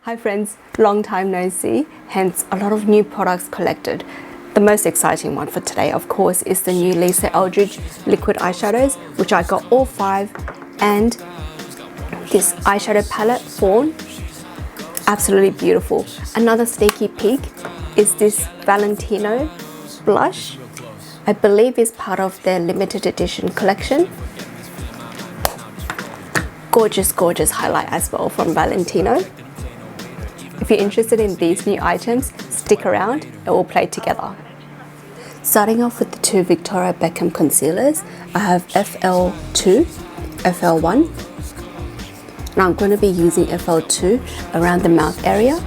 Hi friends, long time no see, hence a lot of new products collected. The most exciting one for today, of course, is the new Eldridge liquid eyeshadows, which I got all 5, and this eyeshadow palette, Fawn, absolutely beautiful. Another sneaky peek is this Valentino blush. I believe is part of their limited edition collection. Gorgeous, gorgeous highlight as well from Valentino. If you're interested in these new items, stick around and we'll play together. Starting off with the 2 Victoria Beckham concealers, I have FL2, FL1, and I'm going to be using FL2 around the mouth area.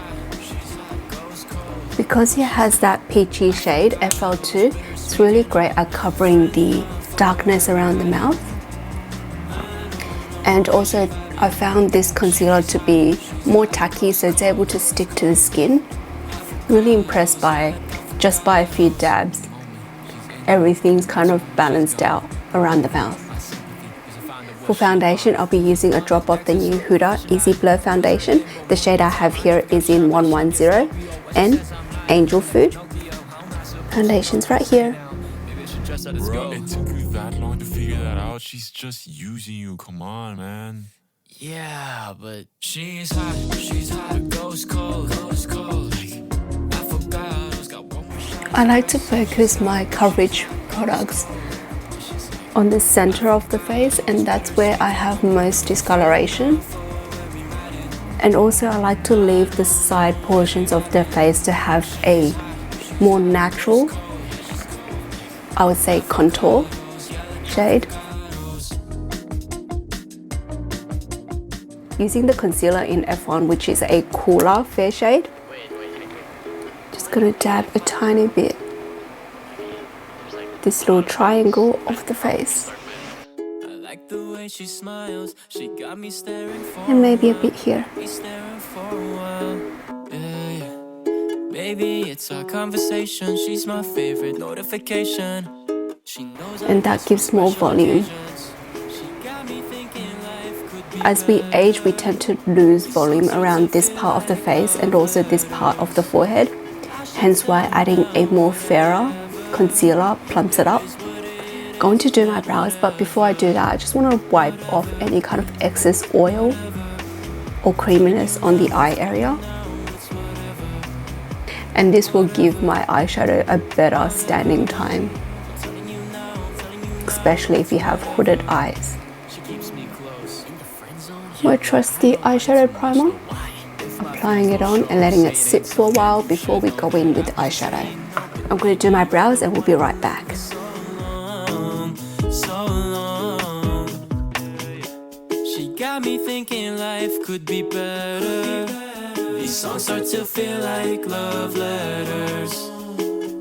Because it has that peachy shade, FL2, it's really great at covering the darkness around the mouth. And also I found this concealer to be more tacky, so it's able to stick to the skin. Really impressed by just by a few dabs. Everything's kind of balanced out around the mouth. For foundation, I'll be using a drop of the new Huda Easy Blur foundation. The shade I have here is in 110 and Angel Food. Foundation's right here. Bro, it took you that long to figure that out. She's just using you. Come on, man. Yeah, but she's hot, goes cold, I forgot, just got one more shot. I like to focus my coverage products on the center of the face, and that's where I have most discoloration. And also I like to leave the side portions of the face to have a more natural, I would say, contour shade. Using the concealer in F1, which is a cooler fair shade. Just gonna dab a tiny bit. This little triangle of the face. I like the way she smiles. She got me staring for And maybe a bit here. Maybe it's our conversation. She's my favorite notification. She knows And that gives more volume. As we age, we tend to lose volume around this part of the face and also this part of the forehead. Hence why adding a more fairer concealer plumps it up. Going to do my brows, but before I do that, I just want to wipe off any kind of excess oil or creaminess on the eye area. And this will give my eyeshadow a better standing time, especially if you have hooded eyes. My trusty eyeshadow primer, applying it on and letting it sit for a while before we go in with the eyeshadow. I'm going to do my brows and we'll be right back. She got me thinking life could be better. These songs start to feel like love letters.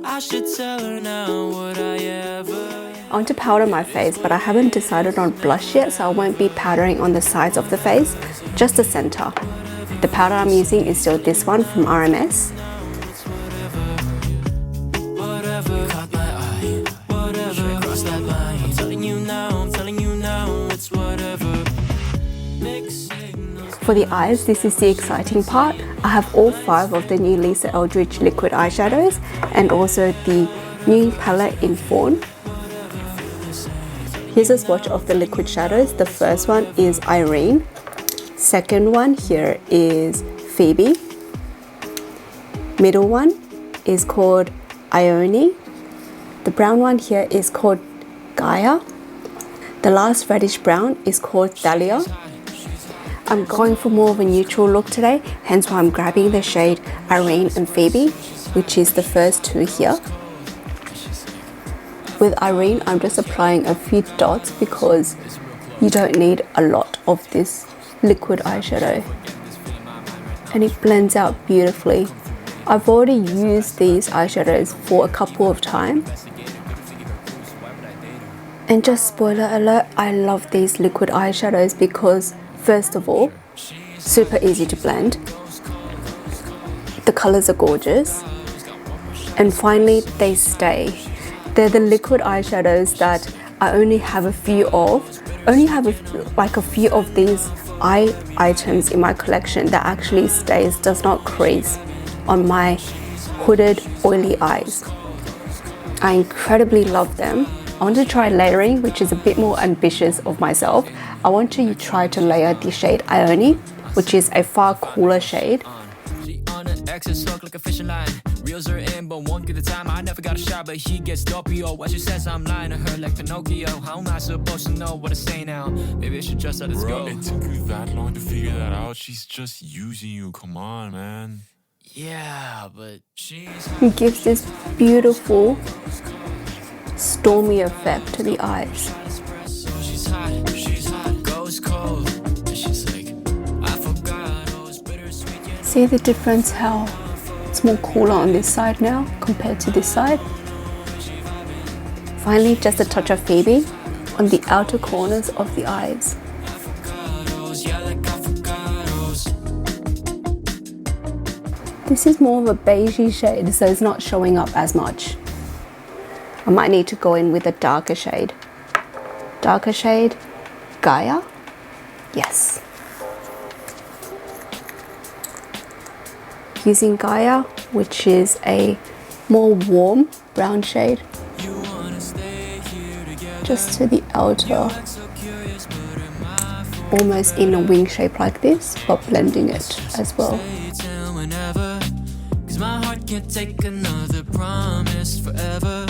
I should tell her now what I ever. I want to powder my face, but I haven't decided on blush yet, so I won't be powdering on the sides of the face, just the center. The powder I'm using is still this one from RMS. Whatever caught my eye, whatever crossed that line. I'm telling you now, it's whatever. Mixed signals. For the eyes, this is the exciting part. I have all 5 of the new Eldridge liquid eyeshadows and also the new palette in Fawn. Here's a swatch of the liquid shadows. The first one is Irene. Second one here is Phoebe. Middle one is called Ione. The brown one here is called Gaia. The last reddish brown is called Thalia. I'm going for more of a neutral look today, hence why I'm grabbing the shade Irene and Phoebe, which is the first 2 here. With Irene, I'm just applying a few dots because you don't need a lot of this liquid eyeshadow. And it blends out beautifully. I've already used these eyeshadows for a couple of times. And just spoiler alert, I love these liquid eyeshadows because, first of all, super easy to blend. The colors are gorgeous. And finally, they stay. They're the liquid eyeshadows that I only have a few of. Like a few of these eye items in my collection that actually does not crease on my hooded oily eyes. I incredibly love them. I want to try layering, which is a bit more ambitious of myself. I want to try to layer the shade Ione, which is a far cooler shade. Like a fishing line. Reels are in, but won't get the time. I never got a shot, but he gets dopey. What she says, I'm lying to her like Pinocchio. How am I supposed to know what to say now? Maybe I should just let it go. It took you that long to figure that out. She's just using you. Come on, man. Yeah, but she's... It gives this beautiful, stormy effect to the eyes. She's hot, goes cold. She's like, I forgot all this bittersweet. See the difference how it's more cooler on this side now compared to this side. Finally, just a touch of Phoebe on the outer corners of the eyes. This is more of a beigey shade, so it's not showing up as much. I might need to go in with a darker shade. Darker shade, Gaia? Yes. Using Gaia, which is a more warm brown shade, just to the outer, almost in a wing shape like this, but blending it as well. My heart can't take another promise forever.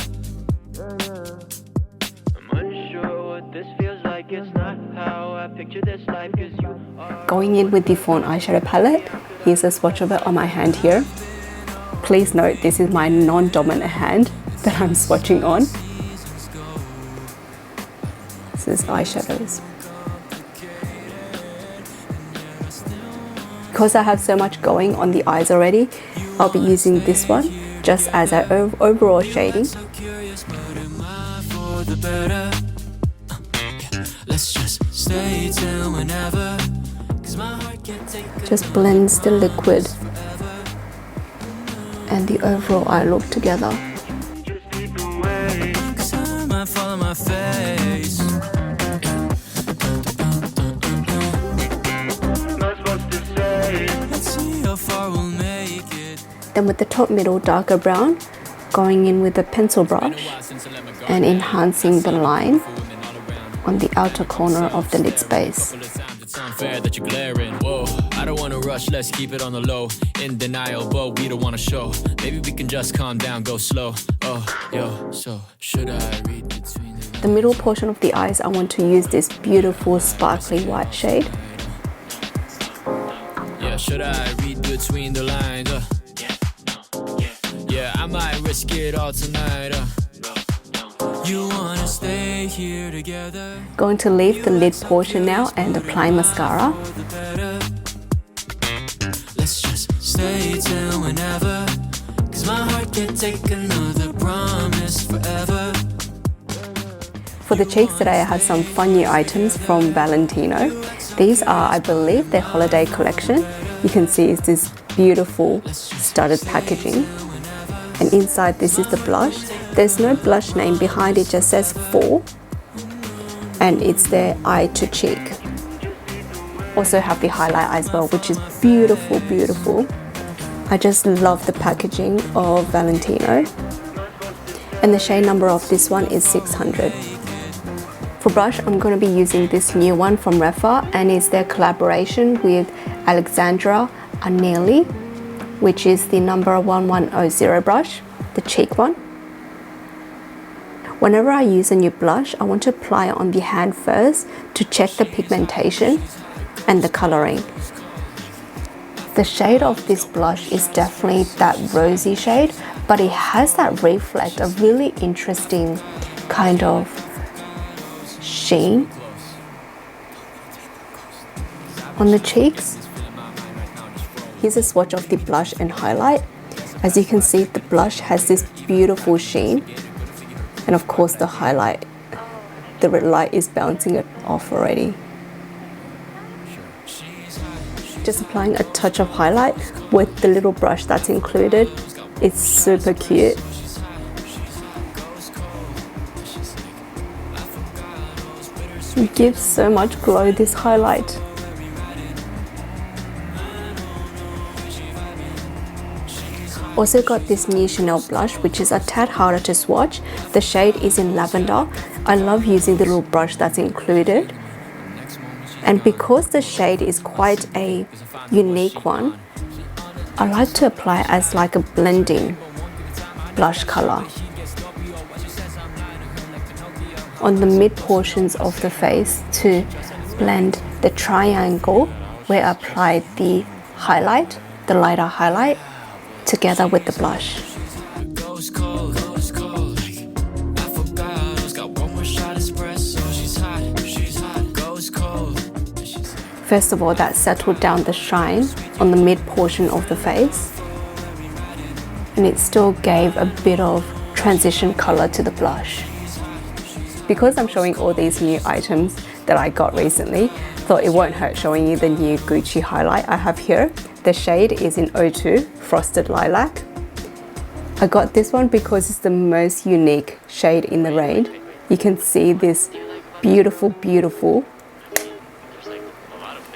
I'm unsure what this feels like. It's not how I picture this life. 'Cause you are... Going in with the Fawn eyeshadow palette. Here's a swatch of it on my hand here. Please note this is my non-dominant hand that I'm swatching on. This is eyeshadows. Because I have so much going on the eyes already, I'll be using this one just as an overall shading. Just blends the liquid and the overall eye look together. Then with the top middle darker brown, going in with a pencil brush and enhancing the line on the outer corner of the lid space. It's unfair that you're glaring. Whoa, I don't want to rush, let's keep it on the low. In denial, but we don't want to show. Maybe we can just calm down, go slow. Oh, yo, so should I read between the middle portion of the eyes? I want to use this beautiful sparkly white shade. Yeah, should I read between the lines? Yeah, I might risk it all tonight. You wanna stay here together. Going to leave the lid portion now and apply mascara. Let's just stay till whenever. 'Cause my heart can't take another promise forever. For the cheeks today, I have some fun new items from Valentino. These are, I believe, their holiday collection. You can see it's this beautiful studded packaging. And inside this is the blush. There's no blush name behind it, just says 4. And it's their Eye2cheek. Also have the highlight as well, which is beautiful, beautiful. I just love the packaging of Valentino. And the shade number of this one is 600. For blush, I'm going to be using this new one from Rephr, and it's their collaboration with Alexandra Anele, which is the number 1100 brush, the cheek one. Whenever I use a new blush, I want to apply it on the hand first to check the pigmentation and the coloring. The shade of this blush is definitely that rosy shade, but it has that reflect, a really interesting kind of sheen on the cheeks. Here's a swatch of the blush and highlight. As you can see, the blush has this beautiful sheen, and of course the highlight, the red light is bouncing it off already. Just applying a touch of highlight with the little brush that's included. It's super cute. It gives so much glow, this highlight. Also got this new Chanel blush, which is a tad harder to swatch. The shade is in Lavender. I love using the little brush that's included. And because the shade is quite a unique one, I like to apply as like a blending blush color on the mid portions of the face to blend the triangle where I applied the highlight, the lighter highlight, together with the blush. First of all, that settled down the shine on the mid portion of the face, and it still gave a bit of transition color to the blush. Because I'm showing all these new items that I got recently, thought it won't hurt showing you the new Gucci highlight I have here. The shade is in 02 Frosted Lilac. I got this one because it's the most unique shade in the range. You can see this beautiful, beautiful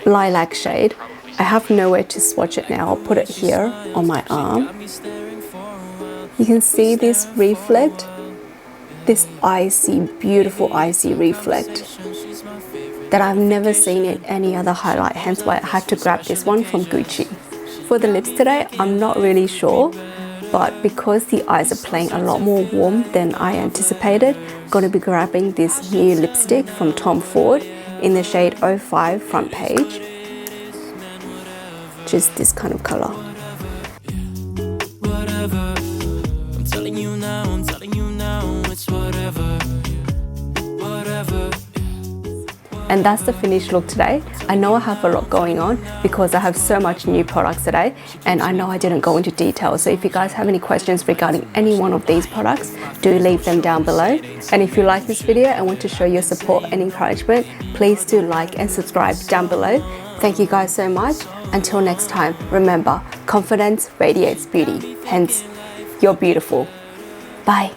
lilac shade. I have nowhere to swatch it now. I'll put it here on my arm. You can see this reflect, this icy, beautiful icy reflect that I've never seen in any other highlight, hence why I had to grab this one from Gucci. For the lips today, I'm not really sure, but because the eyes are playing a lot more warm than I anticipated, I'm going to be grabbing this new lipstick from Tom Ford in the shade 05 Front Page, which is this kind of color. And that's the finished look today. I know I have a lot going on because I have so much new products today, and I know I didn't go into detail. So if you guys have any questions regarding any one of these products, do leave them down below. And if you like this video and want to show your support and encouragement, please do like and subscribe down below. Thank you guys so much. Until next time, remember, confidence radiates beauty. Hence, you're beautiful. Bye.